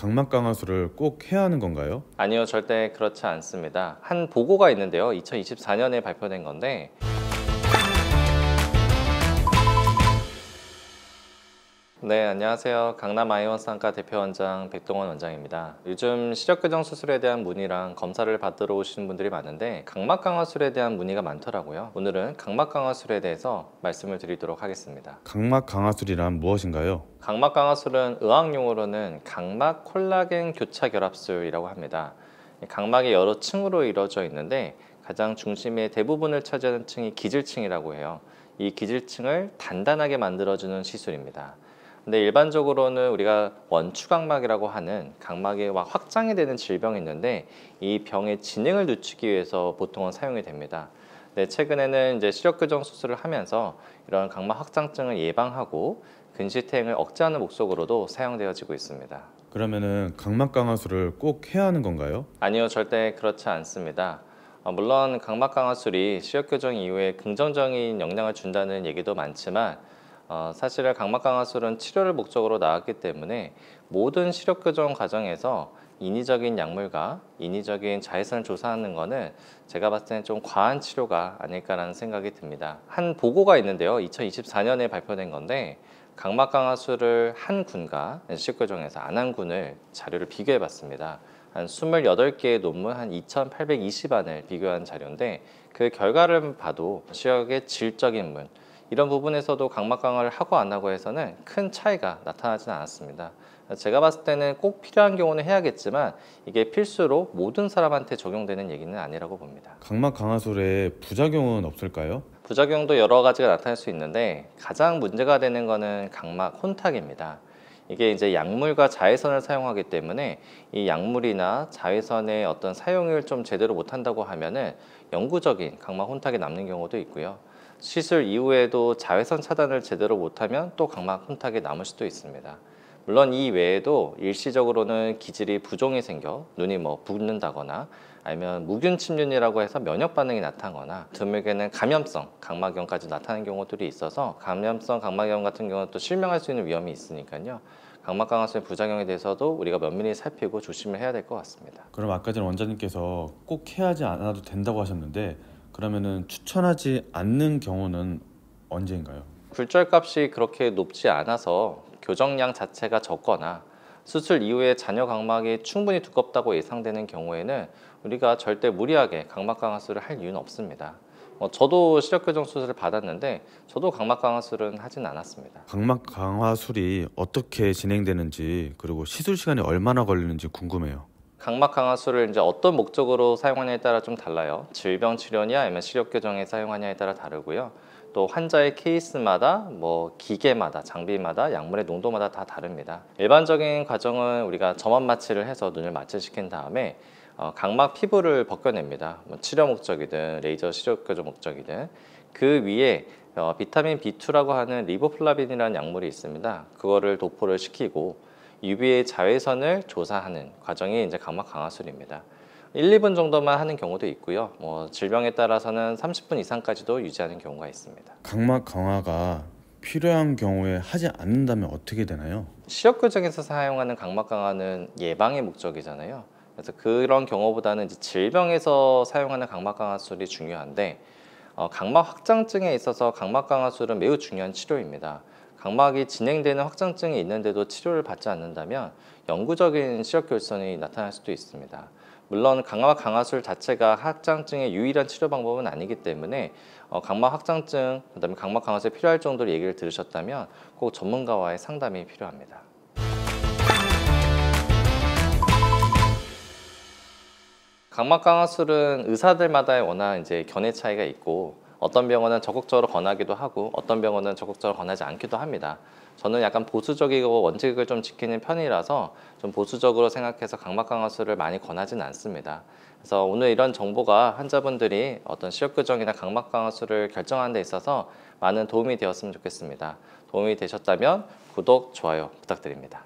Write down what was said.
각막 강화술을 꼭 해야 하는 건가요? 아니요, 절대 그렇지 않습니다. 한 보고가 있는데요. 2024년에 발표된 건데 네, 안녕하세요. 강남 아이원상가 대표원장 백동원 원장입니다. 요즘 시력교정 수술에 대한 문의랑 검사를 받으러 오시는 분들이 많은데 각막 강화술에 대한 문의가 많더라고요. 오늘은 각막 강화술에 대해서 말씀을 드리도록 하겠습니다. 각막 강화술이란 무엇인가요? 각막 강화술은 의학용어로는 각막 콜라겐 교차 결합술이라고 합니다. 각막이 여러 층으로 이루어져 있는데 가장 중심의 대부분을 차지하는 층이 기질층이라고 해요. 이 기질층을 단단하게 만들어주는 시술입니다. 근데 일반적으로는 우리가 원추각막이라고 하는 각막이 확장이 되는 질병이 있는데 이 병의 진행을 늦추기 위해서 보통은 사용이 됩니다. 근데 최근에는 이제 시력교정 수술을 하면서 이런 각막 확장증을 예방하고 근시태행을 억제하는 목적으로도 사용되어지고 있습니다. 그러면은 각막 강화술을 꼭 해야 하는 건가요? 아니요, 절대 그렇지 않습니다. 물론 각막 강화술이 시력교정 이후에 긍정적인 영향을 준다는 얘기도 많지만 사실은 각막 강화술은 치료를 목적으로 나왔기 때문에 모든 시력교정 과정에서 인위적인 약물과 인위적인 자외선을 조사하는 것은 제가 봤을 때는 좀 과한 치료가 아닐까라는 생각이 듭니다. 한 보고가 있는데요. 2024년에 발표된 건데 각막 강화술을 한 군과 시력교정에서 안 한 군을 자료를 비교해 봤습니다. 한 28개의 논문 한 2,820안을 비교한 자료인데 그 결과를 봐도 시력의 질적인 문 이런 부분에서도 각막 강화를 하고 안 하고 해서는 큰 차이가 나타나지는 않았습니다. 제가 봤을 때는 꼭 필요한 경우는 해야겠지만 이게 필수로 모든 사람한테 적용되는 얘기는 아니라고 봅니다. 각막 강화술에 부작용은 없을까요? 부작용도 여러 가지가 나타날 수 있는데 가장 문제가 되는 거는 각막 혼탁입니다. 이게 이제 약물과 자외선을 사용하기 때문에 이 약물이나 자외선의 어떤 사용을 좀 제대로 못한다고 하면은 영구적인 각막 혼탁이 남는 경우도 있고요. 시술 이후에도 자외선 차단을 제대로 못하면 또 각막 혼탁이 남을 수도 있습니다. 물론 이 외에도 일시적으로는 기질이 부종이 생겨 눈이 붓는다거나 아니면 무균 침륜이라고 해서 면역 반응이 나타나거나 드물게는 감염성 각막염까지 나타나는 경우들이 있어서 감염성 각막염 같은 경우는 또 실명할 수 있는 위험이 있으니까요. 각막 강화술의 부작용에 대해서도 우리가 면밀히 살피고 조심을 해야 될 것 같습니다. 그럼 아까 전 원장님께서 꼭 해야 하지 않아도 된다고 하셨는데 그러면은 추천하지 않는 경우는 언제인가요? 굴절값이 그렇게 높지 않아서 교정량 자체가 적거나 수술 이후에 잔여 각막이 충분히 두껍다고 예상되는 경우에는 우리가 절대 무리하게 각막 강화술을 할 이유는 없습니다. 저도 시력교정 수술을 받았는데 저도 각막 강화술은 하진 않았습니다. 각막 강화술이 어떻게 진행되는지 그리고 시술 시간이 얼마나 걸리는지 궁금해요. 각막 강화술을 이제 어떤 목적으로 사용하냐에 따라 좀 달라요. 질병 치료냐 아니면 시력교정에 사용하냐에 따라 다르고요. 또 환자의 케이스마다 기계마다 장비마다 약물의 농도마다 다 다릅니다. 일반적인 과정은 우리가 점원 마취를 해서 눈을 마취시킨 다음에 각막 피부를 벗겨냅니다. 치료 목적이든 레이저 시력교정 목적이든 그 위에 비타민 B2라고 하는 리보플라빈이라는 약물이 있습니다. 그거를 도포를 시키고 UVA 자외선을 조사하는 과정이 이제 각막 강화술입니다. 1, 2분 정도만 하는 경우도 있고요. 질병에 따라서는 30분 이상까지도 유지하는 경우가 있습니다. 각막 강화가 필요한 경우에 하지 않는다면 어떻게 되나요? 시력교정에서 사용하는 각막 강화는 예방의 목적이잖아요. 그래서 그런 경우보다는 이제 질병에서 사용하는 각막 강화술이 중요한데 각막 확장증에 있어서 각막 강화술은 매우 중요한 치료입니다. 각막이 진행되는 확장증이 있는데도 치료를 받지 않는다면 영구적인 시력결손이 나타날 수도 있습니다. 물론 각막 강화술 자체가 확장증의 유일한 치료 방법은 아니기 때문에 각막 확장증, 그다음에 각막 강화술이 필요할 정도로 얘기를 들으셨다면 꼭 전문가와의 상담이 필요합니다. 각막 강화술은 의사들마다 워낙 이제 견해 차이가 있고 어떤 병원은 적극적으로 권하기도 하고 어떤 병원은 적극적으로 권하지 않기도 합니다. 저는 약간 보수적이고 원칙을 좀 지키는 편이라서 좀 보수적으로 생각해서 각막 강화술을 많이 권하지는 않습니다. 그래서 오늘 이런 정보가 환자분들이 어떤 시력교정이나 각막 강화술을 결정하는 데 있어서 많은 도움이 되었으면 좋겠습니다. 도움이 되셨다면 구독, 좋아요 부탁드립니다.